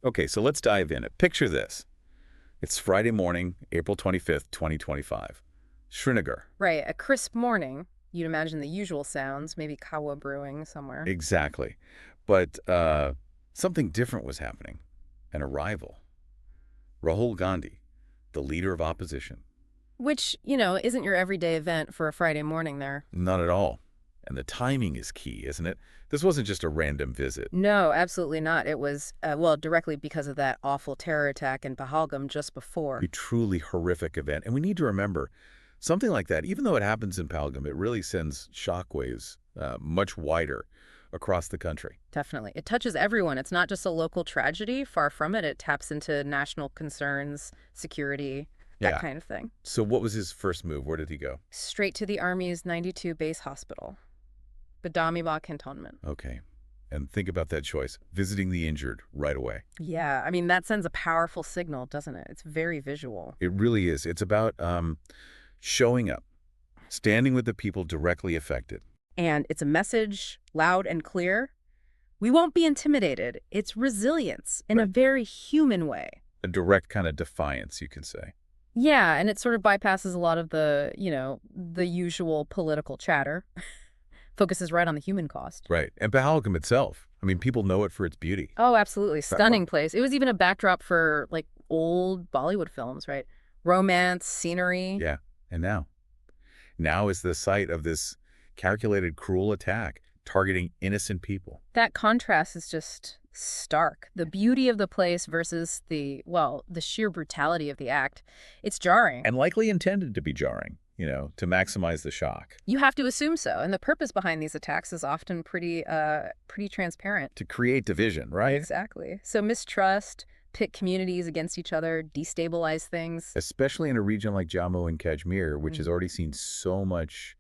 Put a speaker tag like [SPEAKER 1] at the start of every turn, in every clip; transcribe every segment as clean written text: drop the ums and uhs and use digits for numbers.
[SPEAKER 1] Okay, so let's dive in. Picture this. It's Friday morning, April 25th, 2025. Srinagar.
[SPEAKER 2] Right, a crisp morning. You'd imagine the usual sounds, maybe kawa brewing somewhere.
[SPEAKER 1] Exactly. But something different was happening. An arrival. Rahul Gandhi, the leader of opposition.
[SPEAKER 2] Which, isn't your everyday event for a Friday morning there.
[SPEAKER 1] Not at all. And the timing is key, isn't it? This wasn't just a random visit.
[SPEAKER 2] No, absolutely not. It was, well, directly because of that awful terror attack in Pahalgam just before.
[SPEAKER 1] A truly horrific event. And we need to remember, something like that, even though it happens in Pahalgam, it really sends shockwaves much wider across the country.
[SPEAKER 2] Definitely. It touches everyone. It's not just a local tragedy. Far from it. It taps into national concerns, security, that
[SPEAKER 1] Yeah.
[SPEAKER 2] kind of thing.
[SPEAKER 1] So what was his first move? Where did he go?
[SPEAKER 2] Straight to the Army's 92 base hospital, Badamibagh Cantonment.
[SPEAKER 1] Okay. And think about that choice, visiting the injured right away.
[SPEAKER 2] Yeah, I mean, that sends a powerful signal, doesn't it? It's very visual.
[SPEAKER 1] It really is. It's about showing up, standing with the people directly affected.
[SPEAKER 2] And it's a message, loud and clear. We won't be intimidated. It's resilience in a
[SPEAKER 1] Right.
[SPEAKER 2] very human way.
[SPEAKER 1] A direct kind of defiance, you can say.
[SPEAKER 2] Yeah, and it sort of bypasses a lot of the usual political chatter. Focuses right on the human cost.
[SPEAKER 1] Right. And Pahalgam itself, I mean, people know it for its beauty.
[SPEAKER 2] Oh, absolutely.
[SPEAKER 1] That-
[SPEAKER 2] Stunning place. It was even a backdrop for, like, old Bollywood films, right? Romance, scenery.
[SPEAKER 1] Yeah. And now is the site of this calculated, cruel attack targeting innocent people.
[SPEAKER 2] That contrast is just stark. The beauty of the place versus the sheer brutality of the act. It's jarring.
[SPEAKER 1] And likely intended to be jarring, to maximize the shock.
[SPEAKER 2] You have to assume so. And the purpose behind these attacks is often pretty transparent.
[SPEAKER 1] To create division, right?
[SPEAKER 2] Exactly. So mistrust, pit communities against each other, destabilize things.
[SPEAKER 1] Especially in a region like Jammu and Kashmir, which has
[SPEAKER 2] Mhm.
[SPEAKER 1] already seen so much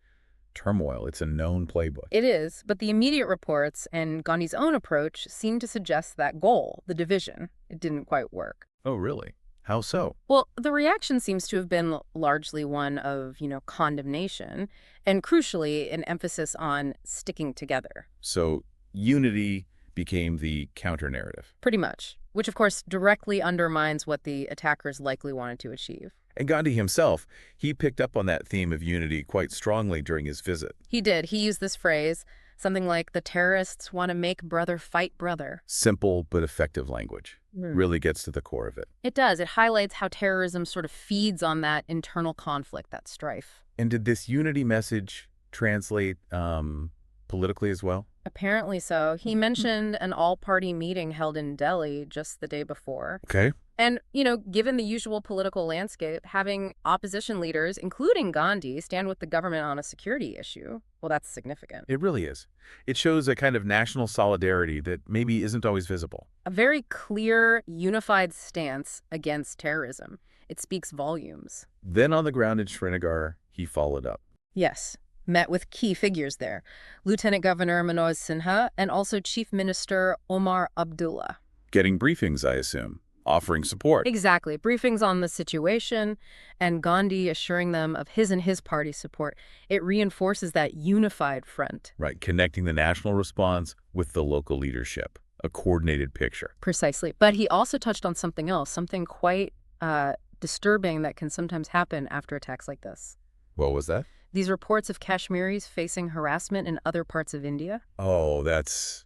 [SPEAKER 1] turmoil. It's a known playbook.
[SPEAKER 2] It is, but the immediate reports and Gandhi's own approach seem to suggest that goal, the division, it didn't quite work.
[SPEAKER 1] Oh, really? How so?
[SPEAKER 2] Well, the reaction seems to have been largely one of, condemnation and crucially an emphasis on sticking together.
[SPEAKER 1] So unity became the counter-narrative.
[SPEAKER 2] Pretty much, which of course directly undermines what the attackers likely wanted to achieve.
[SPEAKER 1] And Gandhi himself, he picked up on that theme of unity quite strongly during his visit.
[SPEAKER 2] He did. He used this phrase, something like, the terrorists want to make brother fight brother.
[SPEAKER 1] Simple but effective language. Really gets to the core of it.
[SPEAKER 2] It does. It highlights how terrorism sort of feeds on that internal conflict, that strife.
[SPEAKER 1] And did this unity message translate politically as well?
[SPEAKER 2] Apparently so. He mentioned an all-party meeting held in Delhi just the day before.
[SPEAKER 1] Okay.
[SPEAKER 2] And, given the usual political landscape, having opposition leaders, including Gandhi, stand with the government on a security issue, well, that's significant.
[SPEAKER 1] It really is. It shows a kind of national solidarity that maybe isn't always visible.
[SPEAKER 2] A very clear, unified stance against terrorism. It speaks volumes.
[SPEAKER 1] Then on the ground in Srinagar, he followed up.
[SPEAKER 2] Yes, met with key figures there. Lieutenant Governor Manoj Sinha and also Chief Minister Omar Abdullah.
[SPEAKER 1] Getting briefings, I assume. Offering support.
[SPEAKER 2] Exactly. Briefings on the situation and Gandhi assuring them of his and his party's support. It reinforces that unified front.
[SPEAKER 1] Right, connecting the national response with the local leadership. A coordinated picture.
[SPEAKER 2] Precisely. But he also touched on something else, something quite disturbing that can sometimes happen after attacks like this.
[SPEAKER 1] What was that?
[SPEAKER 2] These reports of Kashmiris facing harassment in other parts of India.
[SPEAKER 1] Oh, that's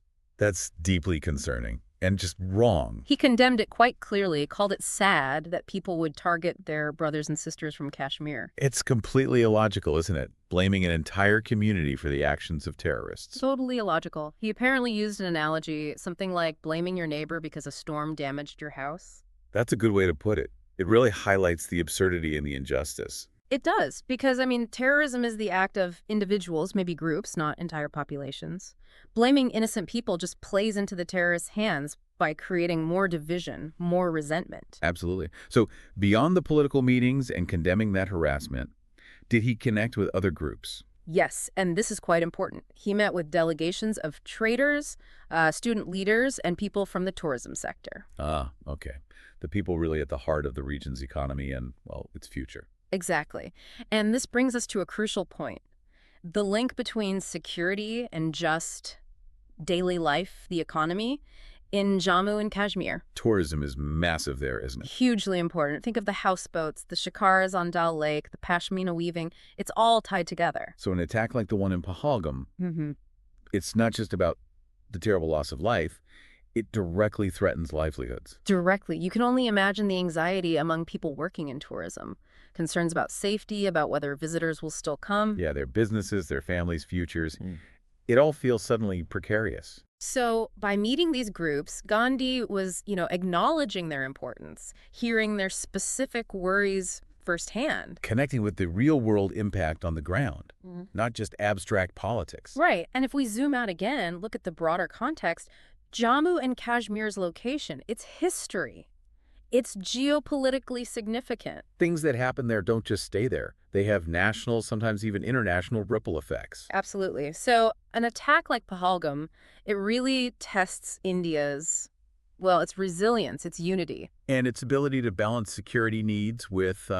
[SPEAKER 1] deeply concerning and just wrong.
[SPEAKER 2] He condemned it quite clearly, called it sad that people would target their brothers and sisters from Kashmir.
[SPEAKER 1] It's completely illogical, isn't it? Blaming an entire community for the actions of terrorists.
[SPEAKER 2] Totally illogical. He apparently used an analogy, something like blaming your neighbor because a storm damaged your house.
[SPEAKER 1] That's a good way to put it. It really highlights the absurdity and the injustice.
[SPEAKER 2] It does, because, terrorism is the act of individuals, maybe groups, not entire populations. Blaming innocent people just plays into the terrorists' hands by creating more division, more resentment.
[SPEAKER 1] Absolutely. So beyond the political meetings and condemning that harassment, did he connect with other groups?
[SPEAKER 2] Yes, and this is quite important. He met with delegations of traders, student leaders, and people from the tourism sector.
[SPEAKER 1] Ah, okay. The people really at the heart of the region's economy and, well, its future.
[SPEAKER 2] Exactly. And this brings us to a crucial point. The link between security and just daily life, the economy, in Jammu and Kashmir.
[SPEAKER 1] Tourism is massive there, isn't it?
[SPEAKER 2] Hugely important. Think of the houseboats, the shikaras on Dal Lake, the pashmina weaving. It's all tied together.
[SPEAKER 1] So an attack like the one in Pahalgam,
[SPEAKER 2] Mm-hmm.
[SPEAKER 1] it's not just about the terrible loss of life, it directly threatens livelihoods.
[SPEAKER 2] Directly. You can only imagine the anxiety among people working in tourism. Concerns about safety, about whether visitors will still come.
[SPEAKER 1] Yeah, their businesses, their families' futures. It all feels suddenly precarious.
[SPEAKER 2] So by meeting these groups, Gandhi was, acknowledging their importance, hearing their specific worries firsthand.
[SPEAKER 1] Connecting with the real-world impact on the ground,
[SPEAKER 2] Mhm.
[SPEAKER 1] not just abstract politics.
[SPEAKER 2] Right. And if we zoom out again, look at the broader context, Jammu and Kashmir's location, its history, it's geopolitically significant.
[SPEAKER 1] Things that happen there don't just stay there. They have national, sometimes even international ripple effects.
[SPEAKER 2] Absolutely. So an attack like Pahalgam, it really tests India's, its resilience, its unity.
[SPEAKER 1] And its ability to balance security needs with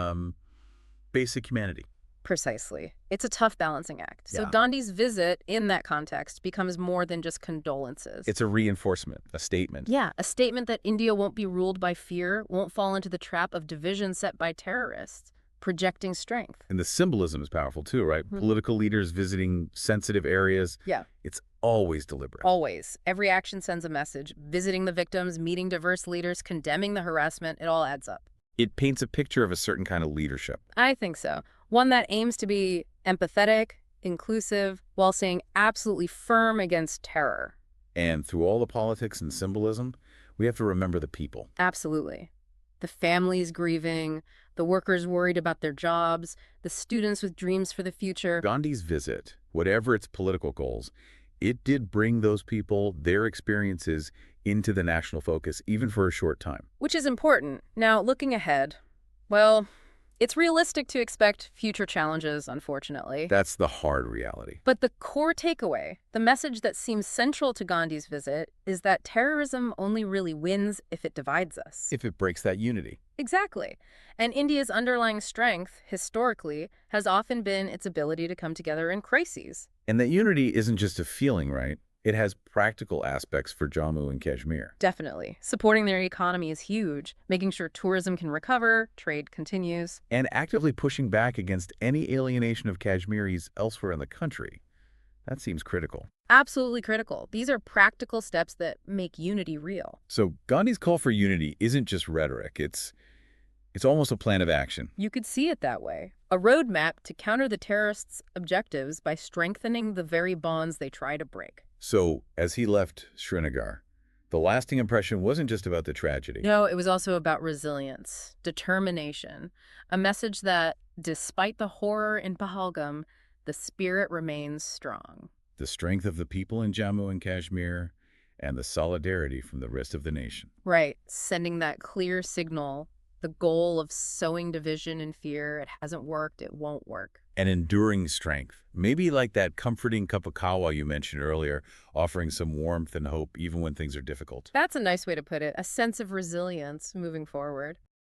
[SPEAKER 1] basic humanity.
[SPEAKER 2] Precisely. It's a tough balancing act. So
[SPEAKER 1] Yeah.
[SPEAKER 2] Gandhi's visit in that context becomes more than just condolences.
[SPEAKER 1] It's a reinforcement, a statement.
[SPEAKER 2] Yeah, a statement that India won't be ruled by fear, won't fall into the trap of division set by terrorists, projecting strength.
[SPEAKER 1] And the symbolism is powerful too, right?
[SPEAKER 2] Mhm.
[SPEAKER 1] Political leaders visiting sensitive areas.
[SPEAKER 2] Yeah.
[SPEAKER 1] It's always deliberate.
[SPEAKER 2] Always. Every action sends a message. Visiting the victims, meeting diverse leaders, condemning the harassment, it all adds up.
[SPEAKER 1] It paints a picture of a certain kind of leadership.
[SPEAKER 2] I think so. One that aims to be empathetic, inclusive, while staying absolutely firm against terror.
[SPEAKER 1] And through all the politics and symbolism, we have to remember the people.
[SPEAKER 2] Absolutely. The families grieving, the workers worried about their jobs, the students with dreams for the future.
[SPEAKER 1] Gandhi's visit, whatever its political goals, it did bring those people, their experiences, into the national focus, even for a short time.
[SPEAKER 2] Which is important. Now, looking ahead, it's realistic to expect future challenges, unfortunately.
[SPEAKER 1] That's the hard reality.
[SPEAKER 2] But the core takeaway, the message that seems central to Gandhi's visit, is that terrorism only really wins if it divides us.
[SPEAKER 1] If it breaks that unity.
[SPEAKER 2] Exactly. And India's underlying strength, historically, has often been its ability to come together in crises.
[SPEAKER 1] And that unity isn't just a feeling, right? It has practical aspects for Jammu and Kashmir.
[SPEAKER 2] Definitely. Supporting their economy is huge, making sure tourism can recover, trade continues.
[SPEAKER 1] And actively pushing back against any alienation of Kashmiris elsewhere in the country. That seems critical.
[SPEAKER 2] Absolutely critical. These are practical steps that make unity real.
[SPEAKER 1] So Gandhi's call for unity isn't just rhetoric. It's almost a plan of action.
[SPEAKER 2] You could see it that way. A roadmap to counter the terrorists' objectives by strengthening the very bonds they try to break.
[SPEAKER 1] So as he left Srinagar, the lasting impression wasn't just about the tragedy.
[SPEAKER 2] No, it was also about resilience, determination, a message that, despite the horror in Pahalgam, the spirit remains strong.
[SPEAKER 1] The strength of the people in Jammu and Kashmir and the solidarity from the rest of the nation.
[SPEAKER 2] Right, sending that clear signal, the goal of sowing division and fear, it hasn't worked, it won't work.
[SPEAKER 1] An enduring strength, maybe like that comforting cup of kawa you mentioned earlier, offering some warmth and hope even when things are difficult.
[SPEAKER 2] That's a nice way to put it, a sense of resilience moving forward.